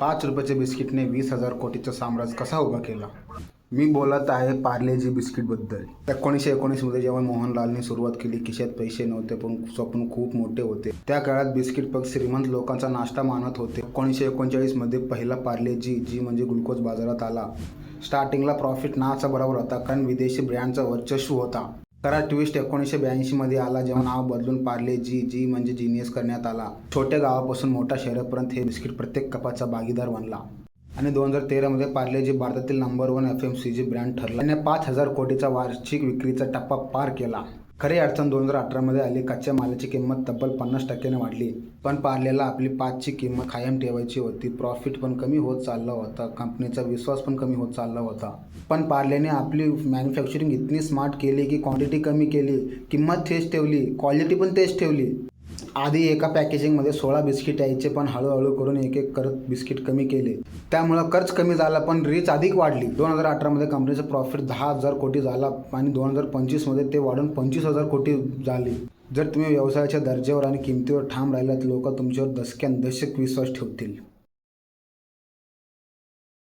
₹5 बिस्किटने 20,000 कोटीचं साम्राज्य कसा उभा केला? मी बोलत आहे पार्ले-जी बिस्किटबद्दल. 1919 मध्ये जेव्हा मोहनलालने सुरुवात केली, खिशात पैसे नव्हते पण स्वप्न खूप मोठे होते. त्या काळात बिस्किट फक्त श्रीमंत लोकांचा नाश्ता मानत होते. 1939 मध्ये पहिला पार्ले-जी म्हणजे ग्लुकोज बाजारात आला. स्टार्टिंगला प्रॉफिट नाचा बरोबर होता कारण विदेशी ब्रँडचा वर्चस्व होता. खरा ट्विस्ट 1982 मध्ये आला जेव्हा नाव बदलून पार्ले-जी म्हणजे जिनियस करण्यात आला. छोट्या गावापासून मोठ्या शहरापर्यंत हे बिस्किट प्रत्येक कपाचा भागीदार बनला. आणि 2013 मध्ये पार्ले-जी भारतातील नंबर 1 FMCG ब्रँड ठरला. त्याने 5,000 कोटीचा वार्षिक विक्रीचा टप्पा पार केला. खरी अडचण 2018 मध्ये आली. कच्च्या मालाची किंमत तब्बल 50% वाढली. पण पार्लेला आपली 5ची किंमत कायम ठेवायची होती. प्रॉफिट पण कमी होत चालला होता. कंपनीचा विश्वास पण कमी होत चालला होता. पण पार्लेने आपली मॅन्युफॅक्चरिंग इतनी स्मार्ट केली की क्वांटिटी कमी केली, किंमत तेच ठेवली, क्वालिटी पण तेच ठेवली. आधी एका पॅकेजिंगमध्ये 16 बिस्किट यायचे पण हळूहळू करून एक करत बिस्किट कमी केले. त्यामुळं खर्च कमी झाला पण रीच अधिक वाढली. 2018 मध्ये कंपनीचा प्रॉफिट 10,000 कोटी झाला आणि 2025 मध्ये ते वाढून 25,000 कोटी झाले. जर तुम्ही व्यवसायाच्या दर्जावर आणि किमतीवर ठाम राहिलात, लोक तुमच्यावर दशकांदशक विश्वास ठेवतील.